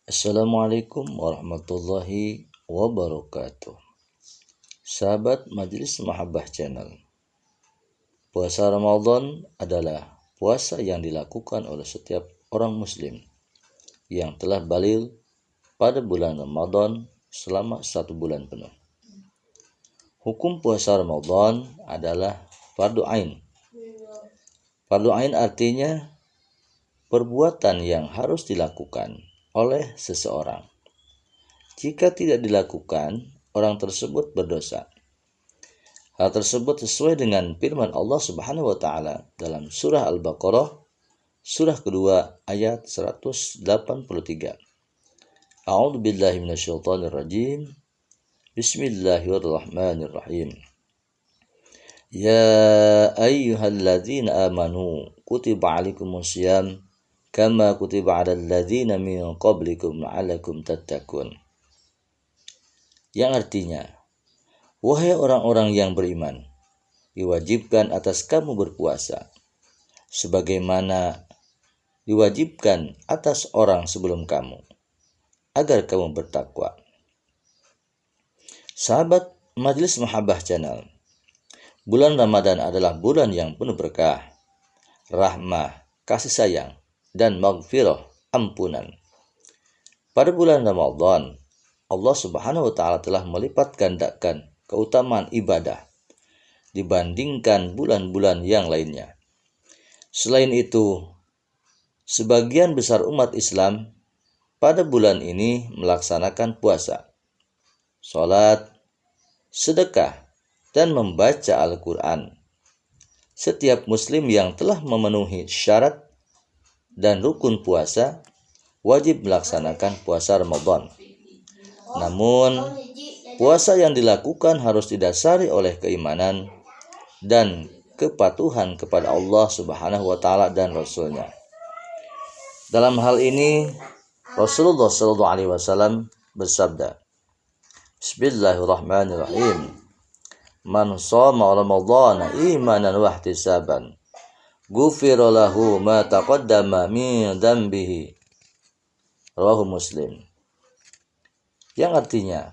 Assalamualaikum warahmatullahi wabarakatuh. Sahabat Majelis Mahabbah Channel. Puasa Ramadan adalah puasa yang dilakukan oleh setiap orang muslim yang telah baligh pada bulan Ramadan selama 1 bulan penuh. Hukum puasa Ramadan adalah fardu ain. Fardu ain artinya perbuatan yang harus dilakukan oleh seseorang. Jika tidak dilakukan, orang tersebut berdosa. Hal tersebut sesuai dengan firman Allah Subhanahu wa taala dalam surah Al-Baqarah surah kedua ayat 183. A'udzu billahi minasyaitonir rajim. Bismillahirrahmanirrahim. Ya ayyuhalladzina amanu kutiba 'alaikumusiyam kama kutiba 'alal ladzina min qablikum la'allakum tattaqun. Yang artinya, wahai orang-orang yang beriman, diwajibkan atas kamu berpuasa sebagaimana diwajibkan atas orang sebelum kamu, agar kamu bertakwa. Sahabat Majelis Mahabbah Channel, bulan Ramadan adalah bulan yang penuh berkah, rahmah, kasih sayang, dan maghfirah, ampunan. Pada bulan Ramadan, Allah Subhanahu wa taala telah melipat gandakan keutamaan ibadah dibandingkan bulan-bulan yang lainnya. Selain itu, sebagian besar umat Islam pada bulan ini melaksanakan puasa, salat, sedekah, dan membaca Al-Quran. Setiap muslim yang telah memenuhi syarat dan rukun puasa wajib melaksanakan puasa Ramadan. Namun, puasa yang dilakukan harus didasari oleh keimanan dan kepatuhan kepada Allah Subhanahu wa taala dan Rasul-Nya. Dalam hal ini, Rasulullah SAW bersabda, Bismillahirrahmanirrahim. Man shoma Ramadhana imanan wa ihtisaban ghufira lahu ma taqaddama min dhanbihi. Rawahu Muslim. Yang artinya,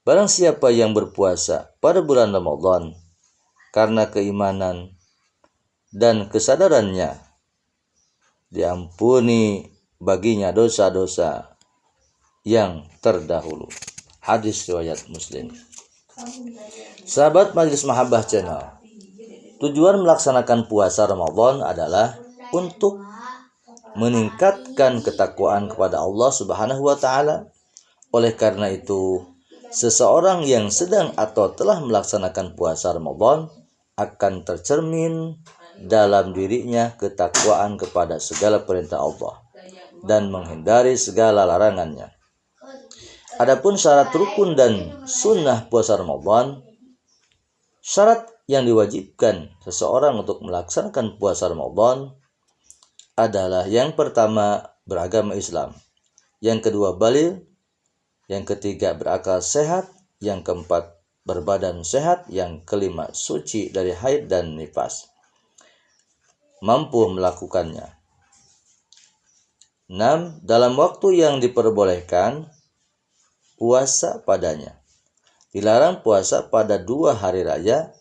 barang siapa yang berpuasa pada bulan Ramadan karena keimanan dan kesadarannya, diampuni baginya dosa-dosa yang terdahulu. Hadis riwayat Muslim. Sahabat Majelis Mahabbah Channel, tujuan melaksanakan puasa Ramadan adalah untuk meningkatkan ketakwaan kepada Allah Subhanahu wa taala. Oleh karena itu, seseorang yang sedang atau telah melaksanakan puasa Ramadan akan tercermin dalam dirinya ketakwaan kepada segala perintah Allah dan menghindari segala larangannya. Adapun syarat rukun dan sunnah puasa Ramadan, syarat yang diwajibkan seseorang untuk melaksanakan puasa Ramadan adalah yang pertama beragama Islam, yang kedua baligh, yang ketiga berakal sehat, yang keempat berbadan sehat, yang kelima suci dari haid dan nifas, mampu melakukannya. 6. Dalam waktu yang diperbolehkan puasa padanya. Dilarang puasa pada 2 hari raya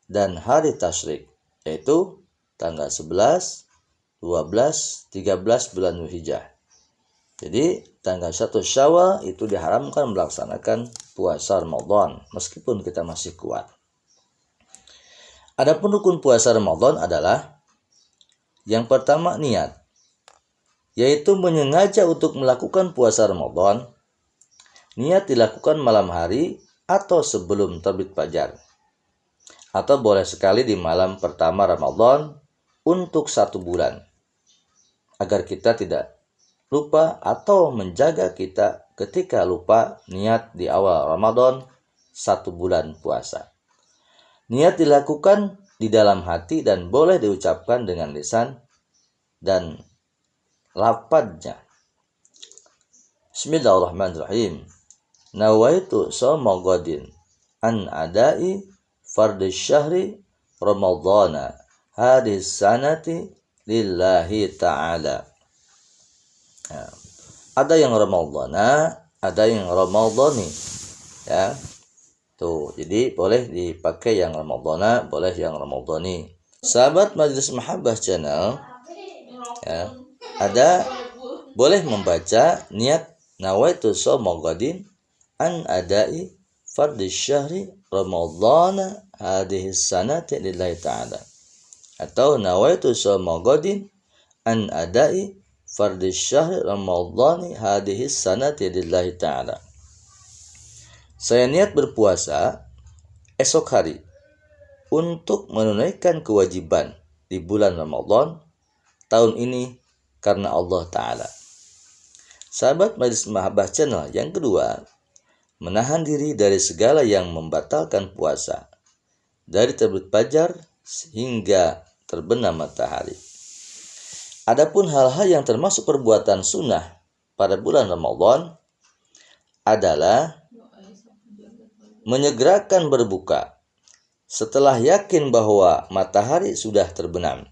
dan hari tasyrik, yaitu tanggal 11, 12, 13 bulan Dzulhijjah. Jadi tanggal 1 Syawal itu diharamkan melaksanakan puasa Ramadan meskipun kita masih kuat. Adapun rukun puasa Ramadan adalah yang pertama niat, yaitu menyengaja untuk melakukan puasa Ramadan. Niat dilakukan malam hari atau sebelum terbit fajar, atau boleh sekali di malam pertama Ramadan untuk 1 bulan, agar kita tidak lupa atau menjaga kita ketika lupa niat di awal Ramadan 1 bulan puasa. Niat dilakukan di dalam hati dan boleh diucapkan dengan lisan dan lafadznya. Bismillahirrahmanirrahim. Nawaitu shoma ghadin an adai fardhi syahri Ramadhana hadis sanati lillahi ta'ala. Ada yang Ramadhana, ada yang Ramadhani. Ya. Tuh, jadi boleh dipakai yang Ramadhana, boleh yang Ramadhani. Sahabat Majelis Mahabbah Channel, ya, ada boleh membaca niat nawaitu shauma ghadin an adai fardhi syahri Ramadhana hadhihi sanati lillahi ta'ala, atau nawaitu shauma ghadin an adai fardhi syahri Ramadhani hadhihi sanati lillahi ta'ala. Saya niat berpuasa esok hari untuk menunaikan kewajiban di bulan Ramadan tahun ini karena Allah Ta'ala. Sahabat Majelis Mahabbah Channel, yang kedua, menahan diri dari segala yang membatalkan puasa, dari terbit fajar hingga terbenam matahari. Adapun hal-hal yang termasuk perbuatan sunnah pada bulan Ramadan adalah menyegerakan berbuka setelah yakin bahwa matahari sudah terbenam.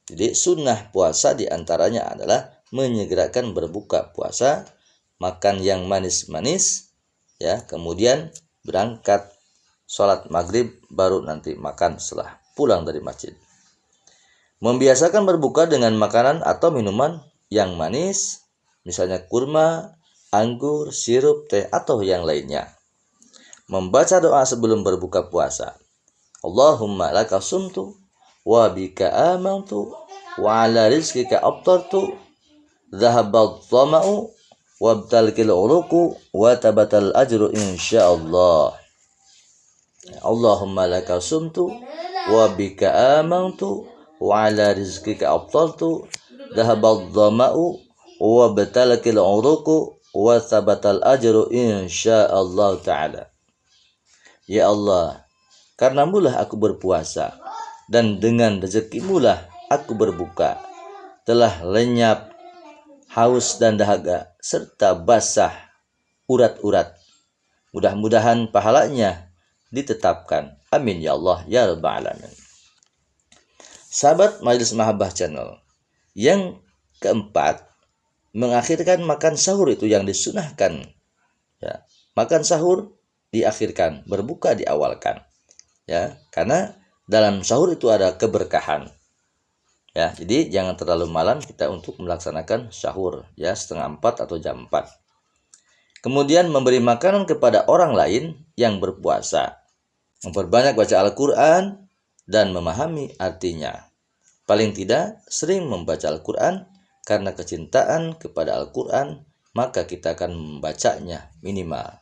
Jadi sunnah puasa diantaranya adalah menyegerakan berbuka puasa, makan yang manis-manis, ya, kemudian berangkat sholat maghrib, baru nanti makan setelah pulang dari masjid. Membiasakan berbuka dengan makanan atau minuman yang manis, misalnya kurma, anggur, sirup, teh, atau yang lainnya. Membaca doa sebelum berbuka puasa. Allahumma laka sumtu wa bika amantu wa ala rizkika aftartu dhahabal dhama'u wa abtalkil uruku wa tabatal ajru insyaallah. Allahumma laka sumtu wa bika amantu wa ala rizkika aftartu dhahabal dhama'u wa abtalkil uruku wa tabatal ajru insyaallah ta'ala. Ya Allah, karenamulah aku berpuasa, dan dengan rezekimulah aku berbuka. Telah lenyap haus dan dahaga, serta basah urat-urat. Mudah-mudahan pahalanya ditetapkan. Amin ya Allah ya Rabbal Alamin. Sahabat Majelis Mahabbah Channel, yang keempat, mengakhirkan makan sahur itu yang disunahkan. Ya, makan sahur diakhirkan, berbuka diawalkan. Ya, karena dalam sahur itu ada keberkahan. Ya, jadi jangan terlalu malam kita untuk melaksanakan sahur, ya, 3:30 atau jam 4. Kemudian memberi makanan kepada orang lain yang berpuasa. Memperbanyak baca Al-Qur'an dan memahami artinya. Paling tidak sering membaca Al-Qur'an, karena kecintaan kepada Al-Qur'an maka kita akan membacanya minimal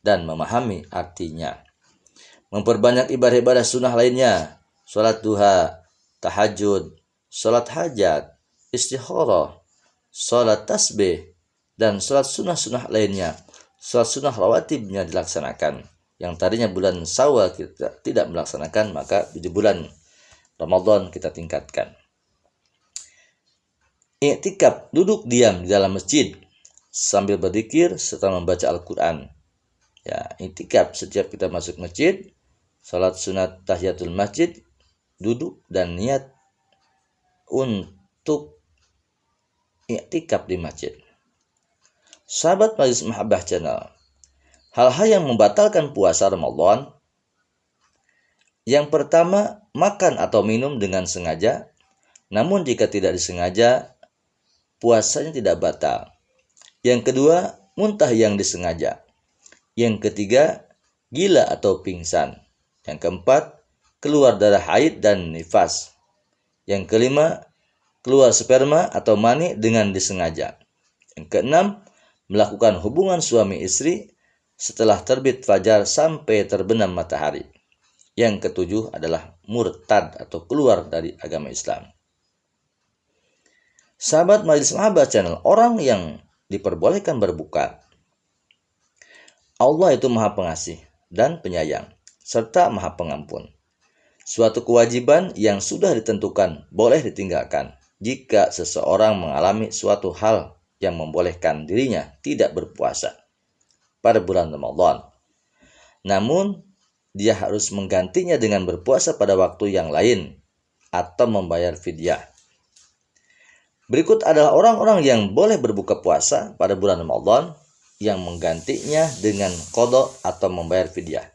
dan memahami artinya. Memperbanyak ibadah-ibadah sunnah lainnya, sholat duha, tahajud, sholat hajat, istikharah, sholat tasbih, dan sholat sunnah-sunnah lainnya. Sholat sunnah rawatibnya dilaksanakan. Yang tadinya bulan Syawal kita tidak melaksanakan, maka di bulan Ramadan kita tingkatkan. I'tikaf, duduk diam di dalam masjid sambil berzikir serta membaca Al-Quran. Ya, i'tikaf setiap kita masuk masjid, salat sunat tahiyatul masjid, duduk dan niat untuk i'tikaf di masjid. Sahabat Majelis Mahabbah Channel, hal-hal yang membatalkan puasa Ramadan. Yang pertama, makan atau minum dengan sengaja, namun jika tidak disengaja, puasanya tidak batal. Yang kedua, muntah yang disengaja. Yang ketiga, gila atau pingsan. Yang keempat, keluar darah haid dan nifas. Yang kelima, keluar sperma atau mani dengan disengaja. Yang keenam, melakukan hubungan suami istri setelah terbit fajar sampai terbenam matahari. Yang ketujuh adalah murtad atau keluar dari agama Islam. Sahabat Majelis Mahabbah Channel, orang yang diperbolehkan berbuka, Allah itu Maha Pengasih dan Penyayang, serta Maha Pengampun. Suatu kewajiban yang sudah ditentukan boleh ditinggalkan jika seseorang mengalami suatu hal yang membolehkan dirinya tidak berpuasa pada bulan Ramadan. Namun, dia harus menggantinya dengan berpuasa pada waktu yang lain atau membayar fidyah. Berikut adalah orang-orang yang boleh berbuka puasa pada bulan Ramadan yang menggantinya dengan qada atau membayar fidyah.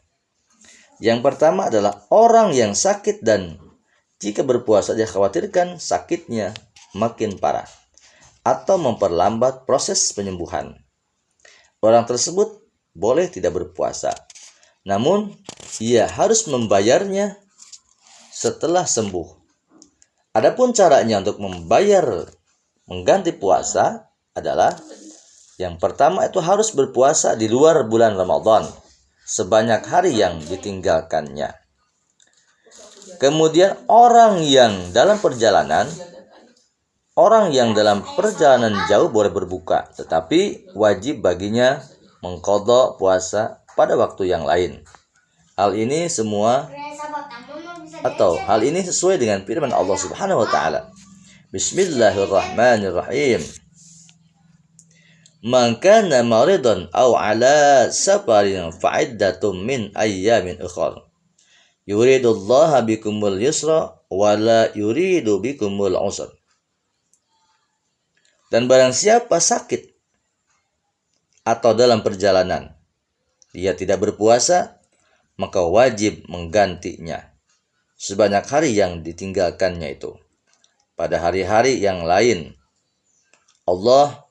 Yang pertama adalah orang yang sakit dan jika berpuasa dia khawatirkan sakitnya makin parah atau memperlambat proses penyembuhan. Orang tersebut boleh tidak berpuasa, namun ia harus membayarnya setelah sembuh. Adapun caranya untuk mengganti puasa adalah yang pertama itu harus berpuasa di luar bulan Ramadan sebanyak hari yang ditinggalkannya. Kemudian orang yang dalam perjalanan jauh boleh berbuka, tetapi wajib baginya mengqadha puasa pada waktu yang lain. Hal ini sesuai dengan firman Allah Subhanahu wa taala. Bismillahirrahmanirrahim. Man kana maridan aw ala safarin fa'iddatun min ayyamin ukhra. Yuridullaha bikumul yusra wa la yuridu bikumul usra. Dan barang siapa sakit atau dalam perjalanan, dia tidak berpuasa, maka wajib menggantinya sebanyak hari yang ditinggalkannya itu pada hari-hari yang lain. Allah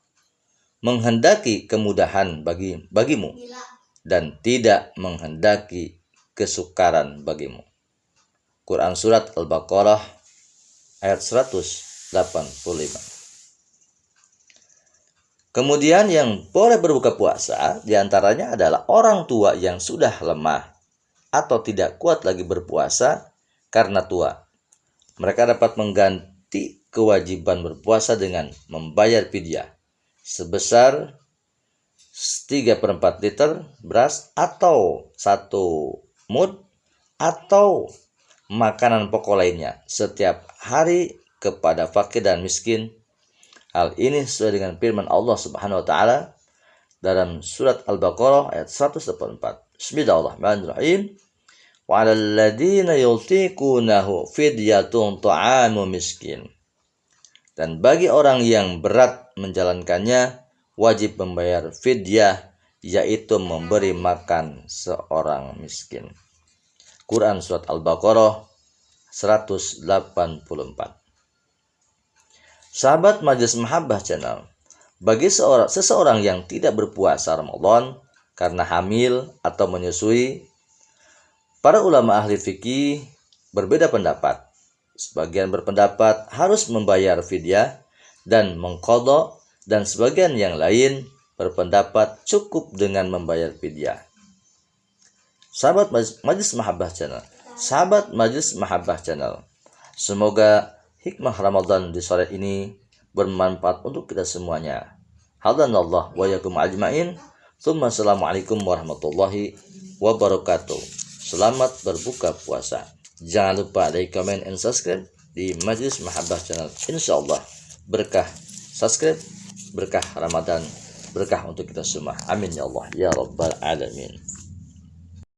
menghendaki kemudahan bagimu dan tidak menghendaki kesukaran bagimu. Quran Surat Al-Baqarah ayat 185. Kemudian yang boleh berbuka puasa diantaranya adalah orang tua yang sudah lemah atau tidak kuat lagi berpuasa karena tua. Mereka dapat mengganti kewajiban berpuasa dengan membayar fidyah sebesar 3/4 liter beras atau 1 mud atau makanan pokok lainnya setiap hari kepada fakir dan miskin. Hal ini sesuai dengan firman Allah Subhanahu wa taala dalam surat Al-Baqarah ayat 184. Bismillahirrahmanirrahim. Wa 'alal ladzina yutiqunahu fidyatun ta'amu miskin. Dan bagi orang yang berat menjalankannya wajib membayar fidyah, yaitu memberi makan seorang miskin. Quran Surat Al-Baqarah 184. Sahabat Majelis Mahabbah Channel, bagi seseorang yang tidak berpuasa Ramadan karena hamil atau menyusui, para ulama ahli fikih berbeda pendapat. Sebagian berpendapat harus membayar fidyah dan mengqadha, dan sebagian yang lain berpendapat cukup dengan membayar fidyah. Sahabat Majelis Mahabbah Channel, semoga hikmah Ramadan di sore ini bermanfaat untuk kita semuanya. Hadanallah wa yakum ajmain. Tsumma assalamualaikum warahmatullahi wabarakatuh. Selamat berbuka puasa. Jangan lupa like, comment, and subscribe di Majelis Mahabbah Channel. Insyaallah berkah subscribe, berkah Ramadan, berkah untuk kita semua. Amin ya Allah ya rabbal alamin.